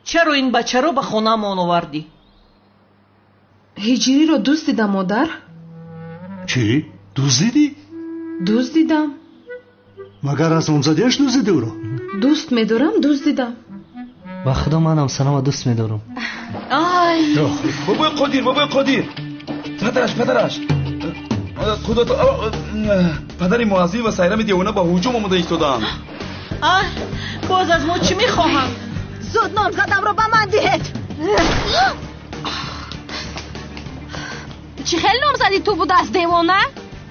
چرا این بچه رو به خونه‌مان آوردی؟ هجری رو دوست دیدم مادر. چی؟ دزدیدی؟ دوست دیدم. مگر از نامزدیش دزدیدی او را؟ دوست میدارم دوست دیدم. با خدا منم سنم دوست میدارم. آی بابای قدیر پدرش پدر معظم و سیرم دیوانه با هجوم آمده ایستادند. باز از ما چی میخواهم؟ زود نامزدم رو به من دهید. چی خیلی نامزدی تو بود از دیوانه؟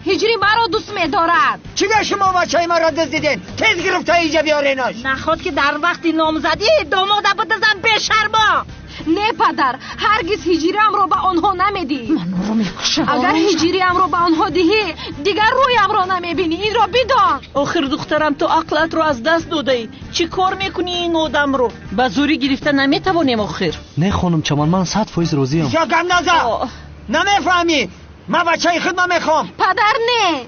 هجری مرا دوست میدارد. چیگه شما بچه مرا دزدیدین؟ تیز گرفته اینجا بیاریناش. نخواد که در وقتی نامزدی داماده بدزن بشرما. نه پدر، هرگز هجری‌ام به آنها نمیدی. من او رو میکشم. اگر هجری‌ام به آنها دهی دیگر رویم را نمیبینی. این را بدان. آخر دخترم تو عقلت رو از دست دادی. چی کار میکنی این آدم رو؟ به زوری گرفته نمیتوانیم آخر. نه خانم چمان، من 100% راضیم. یا گندازا نمیفهمی. من بچه خودم میخوام. پدر نه.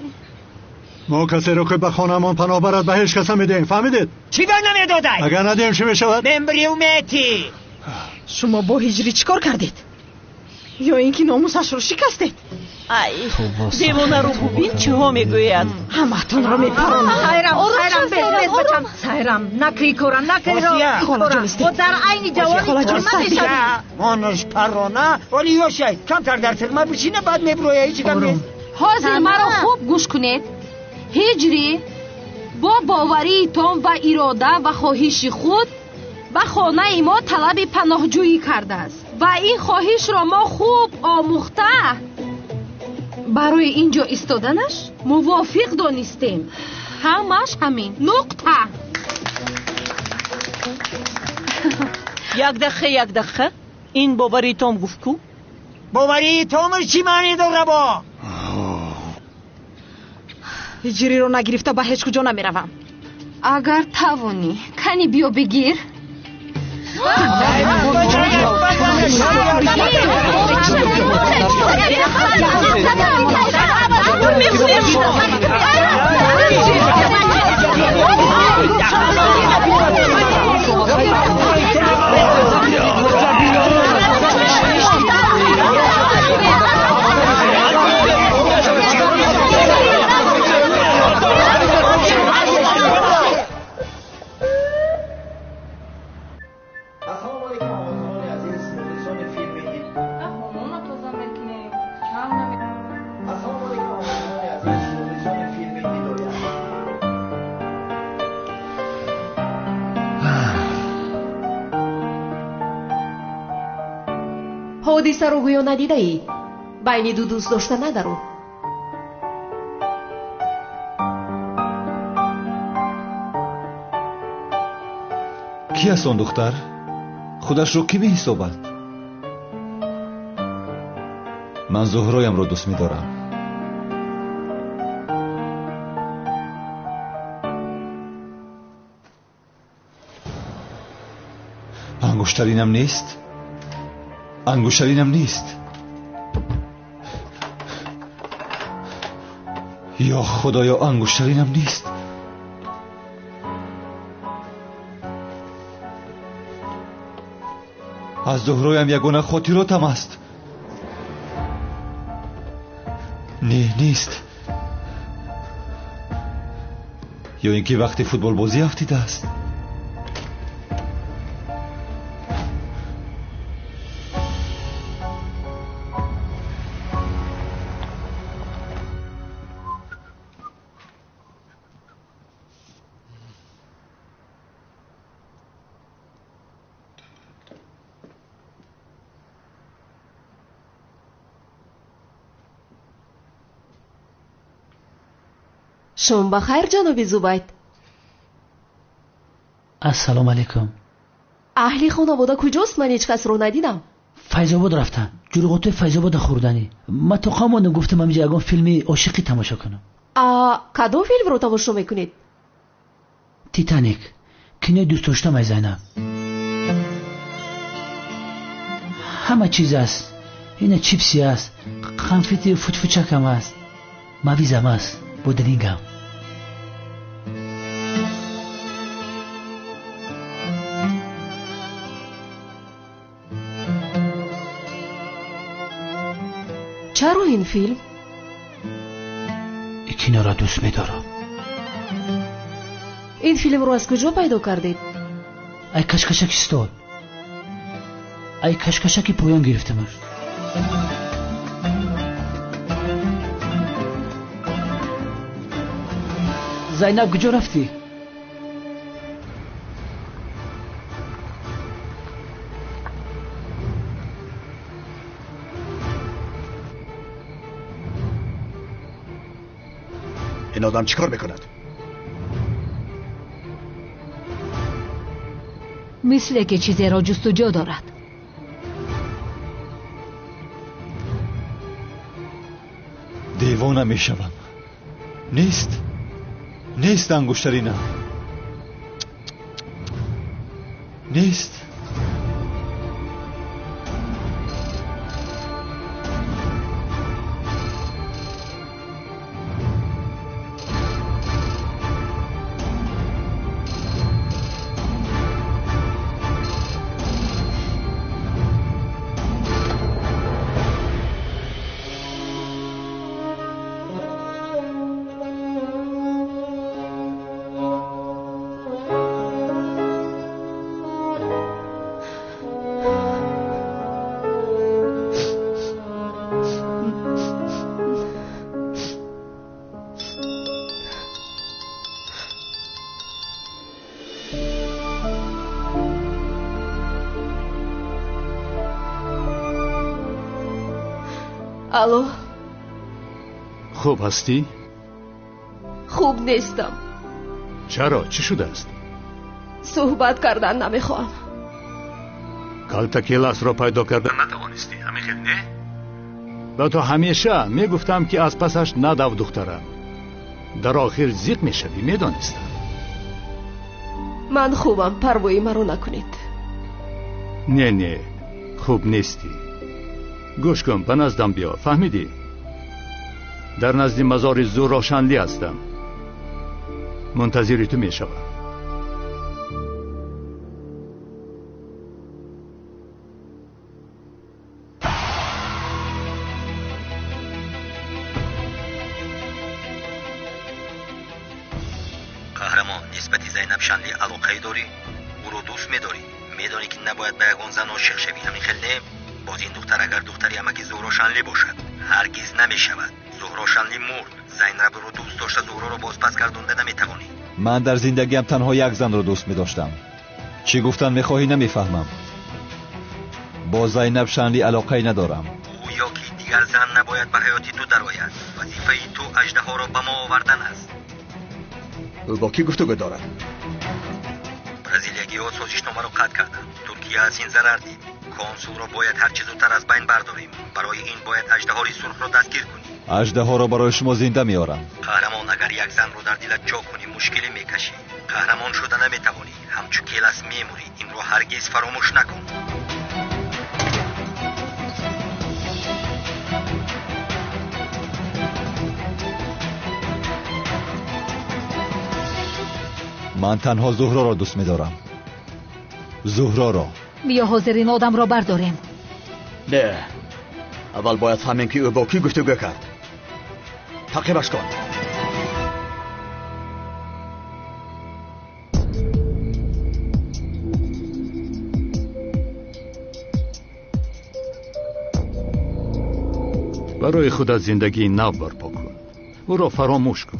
ما کسی رو که به خانمان پناه برد به هیچ کس نمیدیم. فهمیدید؟ چی به نمیدادی؟ اگر ندیم چی میشود؟ ممبری و میتی. شما با هجری چیکار کردید؟ یا اینکه ناموسش رو شکستید؟ ای دیوانه رو ببین چه ها میگوید. همتون رو میپرونم. سایرم بز بچم. سایرم نکری کورم نکری رو. و در عین جوانی ترمه مانش پرونه ولی یوشی کمتر در ترمه بشینه بعد میبرویه هیچی کم نیست. حاضر مرا خوب گوش کنید. هجری با باوری تام و اراده و خواهش خود به خانه ما طلب پناهجویی کرده است و این خواهش را ما خوب آموخته برای اینجا ایستادنش موافق دانستیم. همش همین نقطه. یک دقیقه این باوری تام گفت کو؟ باوری تام چی معنی داره با؟ هجری رو نگرفته به هیچ کجا نمیروم. اگر توانی کنی بیا بگیر. ҳодиса ро гӯё надидаӣ? байни ду дӯст дошта надару? ки аст он духтар? худашро кӣ меҳисобад? ман зуҳроямро дӯст медорам. ангуштаринам нест? ангуштаринам нест? ё худоё, ангуштаринам нест? аз зуҳроям ягона хотиротам аст. не, нест. ё ин ки вақти футболбозӣ афтидааст. шом ба хайр ҷаноби зубайд. ассалому алайкум. аҳли хонавода куҷост? ман ҳеҷ касро надидам. файзобод рафтан. ҷурғотои файзобода хӯрданӣ. ма то қамондам гуфтам ҳаминҷа ягон филми ошиқӣ тамошо кунам. кадом филмро тамошо мекунед? титаник. кинои дӯстдоштамай зайнаб. ҳама чиз аст. ина чипси аст, қанфити футфучакам аст, мавизам аст, бодрингам. чаро ин филм? киноро дӯст медорам. ин филмро аз куҷо пайдо кардед? ай кашкашаки стол. ай кашкашаки поён гирифтамаш. зайнаб куҷо рафтӣ? این آدم چیکار میکند؟ مثل که چیزی را جستجو دارد. دیوانه می شوم. نیست انگشترینه، نیست. الو، خوب هستی؟ خوب نیستم. چرا؟ چی شده است؟ صحبت کردن نمیخوام. کالتا کلاس را پیدا کردن نتوانستی، همین خیلی نه؟ با تو همیشه میگفتم که از پسش ندو دخترم. در آخر زیق میشوی، میدانستم. من خوبم، پروایی مرا نکنید. نه خوب نیستی. گوش کن، به نزدم بیا، فهمیدی؟ در نزد مزار زور روشنلی هستم. منتظر تو میشوم. قهرمان، نسبت زینب شنلی علاقه داری؟ او رو دوست میداری؟ میدانی که نباید به یگان زن عاشق شوی، همین خیلی نه؟ باز این دختر اگر دختری امکی زهرا شنلی باشد هرگز نمیشود. زهرا شنلی مرد. زینب رو دوست داشته، زهرا رو باز پس گردونده نمیتوانی. من در زندگیم تنها یک زن رو دوست می‌داشتم. چی گفتن می‌خواهی نمی‌فهمم. با زینب شنلی علاقه ندارم. او یا که دیگر زن نباید به حیاتی تو درآید. وظیفه تو اژدها را به ما آوردن است. او با کی گفتگو دارد؟ برزیلی‌ها سازشنامه رو قطع کردند. ترکیه از این ضرر دید. کنسول را باید هر چه زودتر از بین برداریم. برای این باید اژدهای سرخ را دستگیر کنیم. اژدها را برای شما زنده میارم. قهرمان، اگر یک زن رو در دلت جا کنی مشکلی میکشی. قهرمان شده نمیتوانی. همچو کلاس میموری. این رو هرگز فراموش نکن. من تنها زهرا را دوست می‌دارم. زهرا را. بیا حاضرین آدم را برداریم. نه، اول باید فهمیم که او با کی گفتگو کرد. تعقیبش کن. برای خودت زندگی نو برپا کن. او را فراموش کن.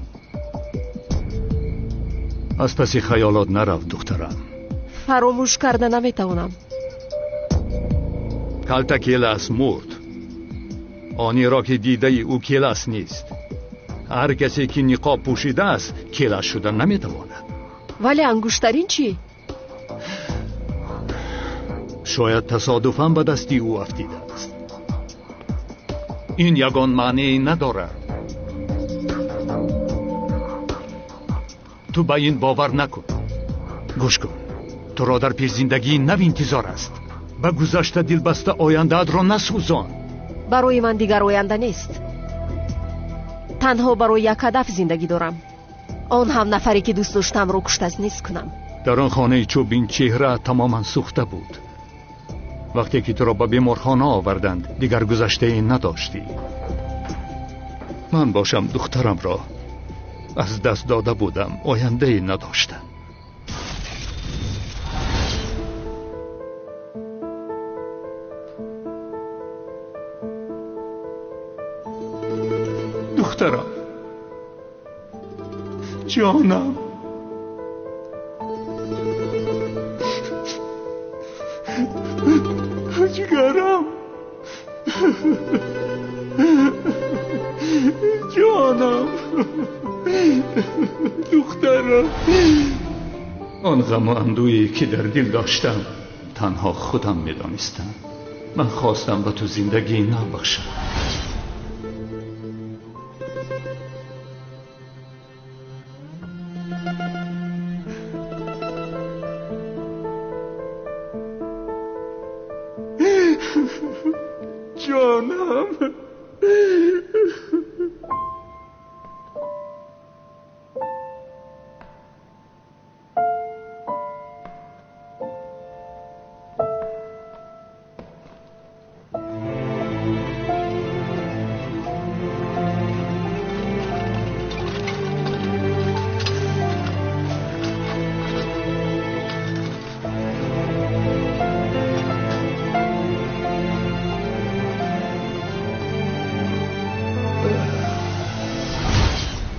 از پس خیالات نرو دخترم. فراموش کرده نمیتونم. کالتا کلاس مرد. آنی را که دیده او کلاس نیست. هر کسی که نقاب پوشیده است کلاس شدن نمیتواند. ولی انگشترین چی؟ شاید تصادفاً به دستی او افتیده است. این یگان معنی ندارد. تو به این باور نکن. گوش کن، تو را در پیش زندگی نو انتظار است. به گذشته دل بسته آینده‌ات را نسوزان. برای من دیگر آینده نیست. تنها برای یک هدف زندگی دارم. آن هم نفری که دوست داشتم رو کشته از نیست کنم. در آن خانه چوبین چهره تماما سوخته بود. وقتی که تو را به بیمارخانه آوردند دیگر گذشته این نداشتی. من باشم دخترم را از دست داده بودم، آینده ای نداشتم. دخترم، جانم، جگرم، جانم، دخترم. آن غم و اندویی که در دل داشتم تنها خودم می‌دانستم. من خواستم به تو زندگی نبخشم. جانم.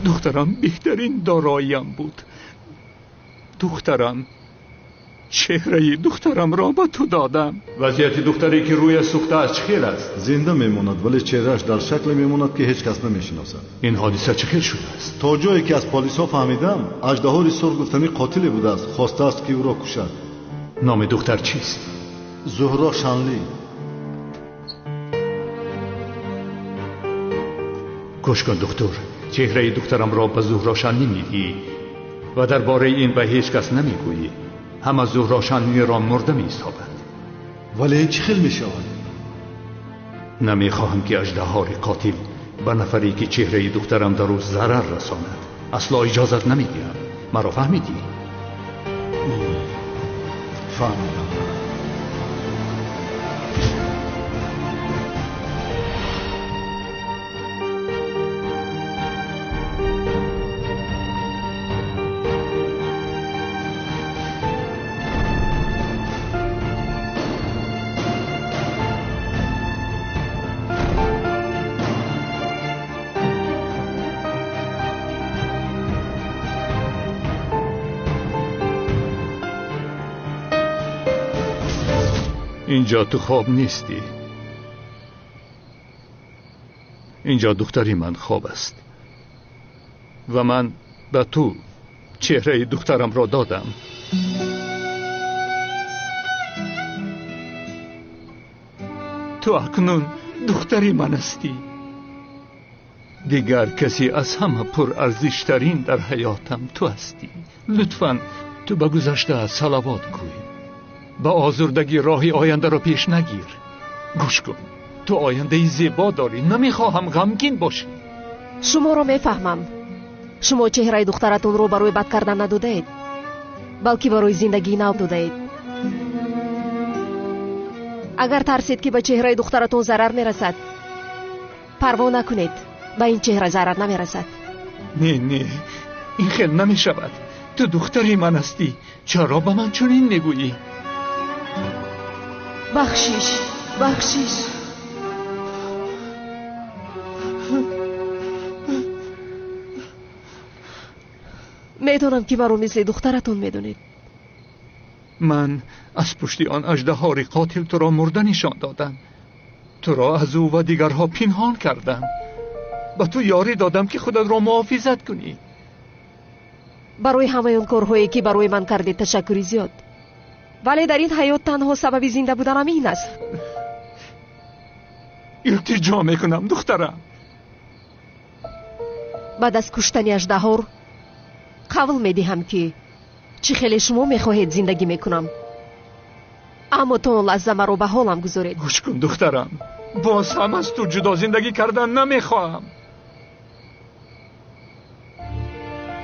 دخترم بهترین داراییم بود. دخترم، چهره دخترم را به تو دادم. وضعیت دختری که روی سوخته است چخیل است؟ زنده میموند ولی چهرهش در شکل میموند که هیچ کس نمیشناسد. این حادثه چخیل شده است؟ تا جایی که از پلیس ها فهمیدم اژدها سرخ گفتنی قاتلی بوده است. خواسته است که او را کشد. نام دختر چیست؟ زهرا شانلی. گوش کن دکتر، چهره دخترم را به زهرا شانلی میگی و درباره این به هیچ کس نمیگویی. همه زهرا شانلی را مرده می‌سابند. ولی چه خیل میشود؟ نمیخواهم که اژدهای قاتل به نفری که چهره دخترم در او ضرر رساند. اصلا اجازت نمیدیم. مرا فهمیدی؟ فهمیدم. اینجا تو خواب نیستی. اینجا دختری من خواب است و من به تو چهره دخترم را دادم. تو اکنون دختری من هستی. دیگر کسی از همه پر ارزشترین در حیاتم تو هستی. لطفاً تو به گذشته صلوات گوی. با آزردگی راهی آینده را پیش نگیر. گوش کن، تو آینده زیبا داری. نمیخواهم غمگین باشی. شما را میفهمم. شما چهره دخترتون رو برای بد کردن ندادید، بلکه برای زندگی نو دادید. اگر ترسید که به چهره دخترتون ضرر میرسد، پروا نکنید. به این چهره ضرر نمیرسد. نه، این خیل نمیشود. تو دختری من هستی. چرا به من چنین میگویی؟ بخشش. میدونم که مرا مثل دخترتون میدونید. من از پشت آن اژدهای قاتل تو را مرده نشان دادم. تو را از او و دیگرها پنهان کردم. به تو یاری دادم که خودت را محافظت کنی. برای همه اون کارهایی که برای من کردید تشکری زیاد. ولی در این حیات تنها سبب زنده بودنم این است. التجا میکنم دخترم. بعد از کشتن اژدها قول میدهم که چه خیلی شما میخواهید زندگی میکنم، اما تو لحظه مرا به حالم گذارید. گوش کن دخترم، باز هم از تو جدا زندگی کردن نمیخواهم.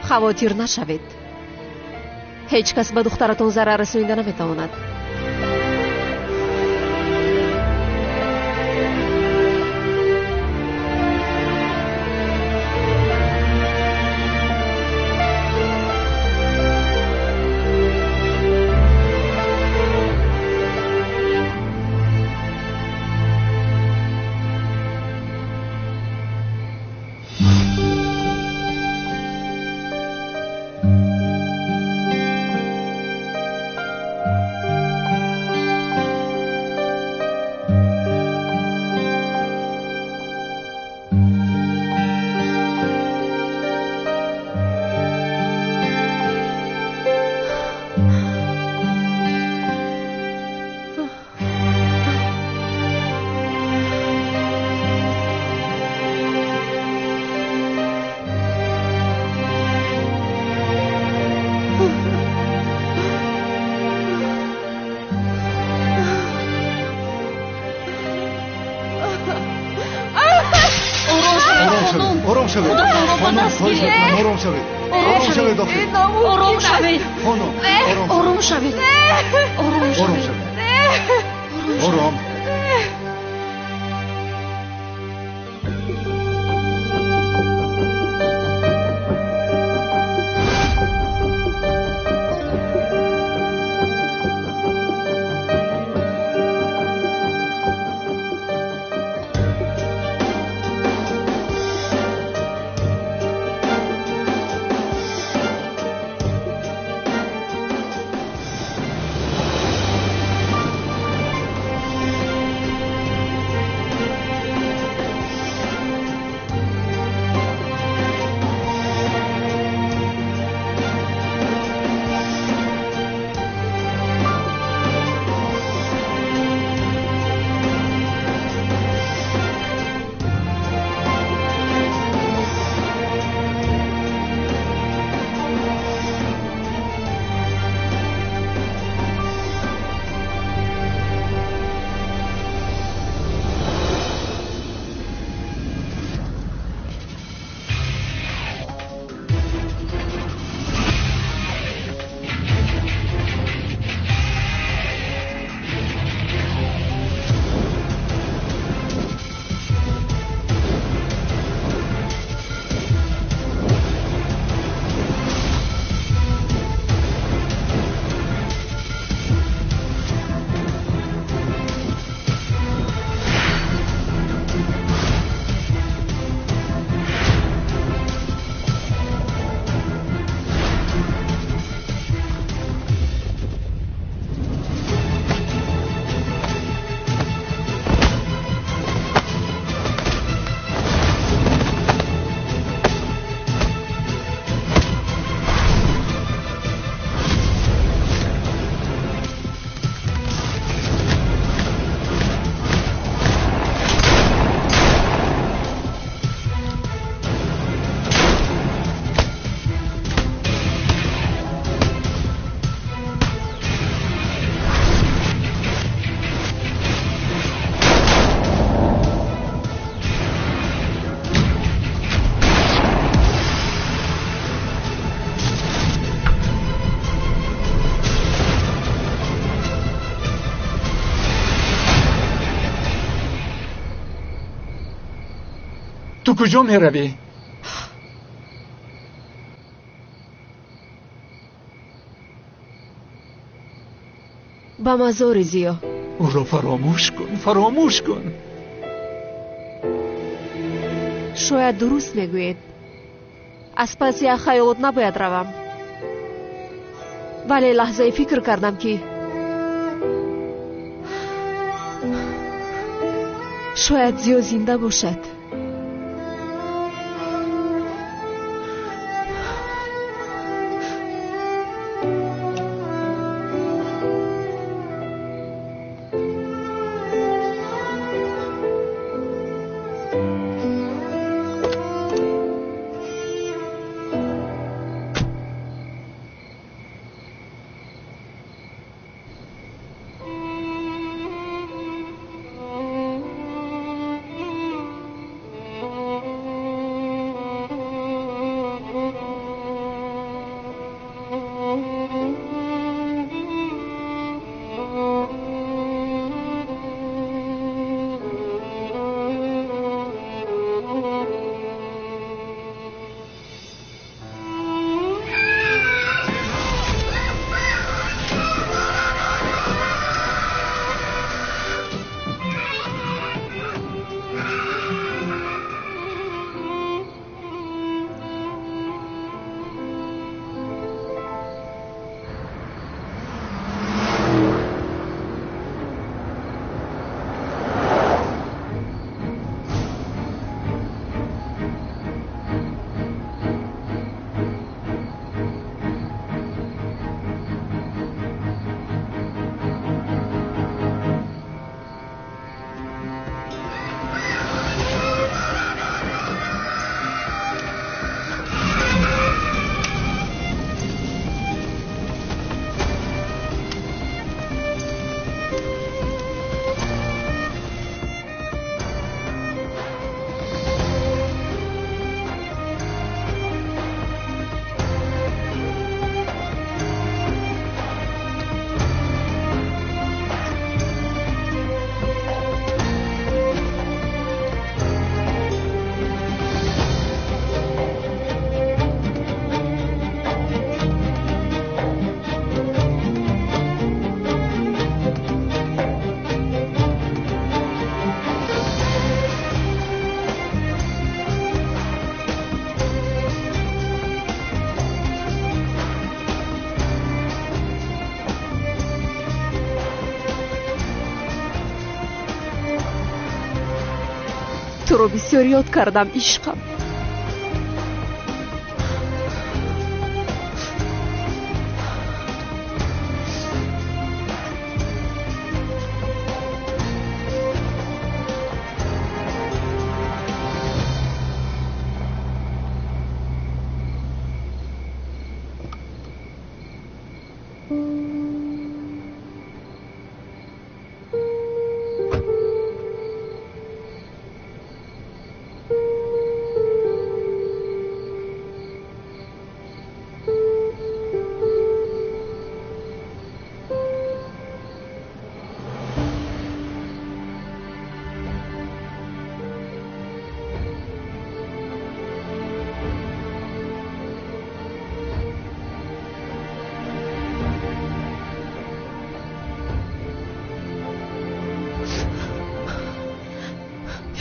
خواطر نشوید. هیچ کس به دخترتون ضرر رسونیده نمیتواند. شوید خانم خواهش میکنم آرام شوید آرام شوید دکتر آرام شوید خانم آرام شوید آرام شوید آرام تو کجا می روی؟ به مزار زیا. او را فراموش کن فراموش کن. شاید درست میگوید. از پس یک خیالات نباید روم. ولی لحظه فکر کردم که شاید زیا زنده باشد. туро бисёр ёд кардам ишқам.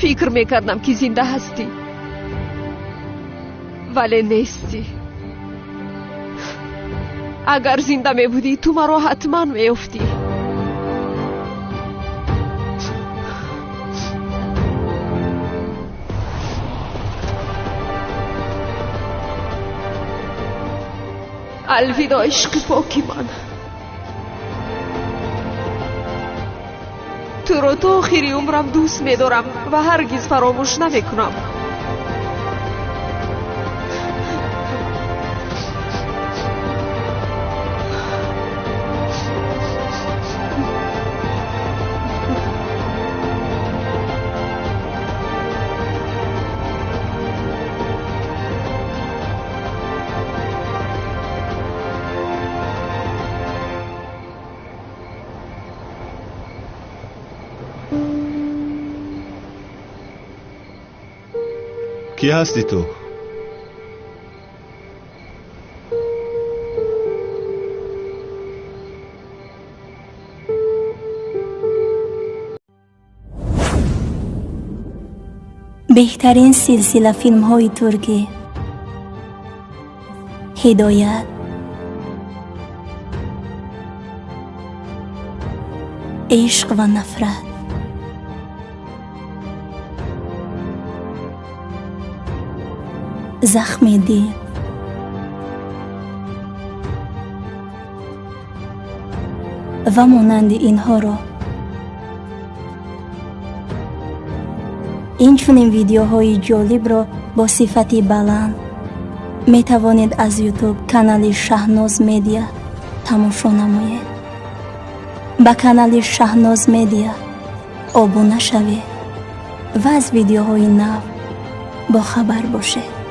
فکر میکردم که زنده هستی ولی نیستی. اگر زنده میبودی تو مرا حتما میافتی. الوداع عشق پاکی من. تو رو تا آخری عمرم دوست می‌دارم و هرگز فراموش نمی‌کنم. کی هستی تو؟ بهترین سلسله فیلم های ترکی، هدایت، عشق و نفرت، زخم دل، و مانند اینها را. این چنین ویدیوهای جالب را با صفت بلند می توانید از یوتیوب کانال شهناز مدیا تماشا نمایید. با کانال شهناز مدیا ابونه شوید و از ویدیوهای نو با خبر باشید.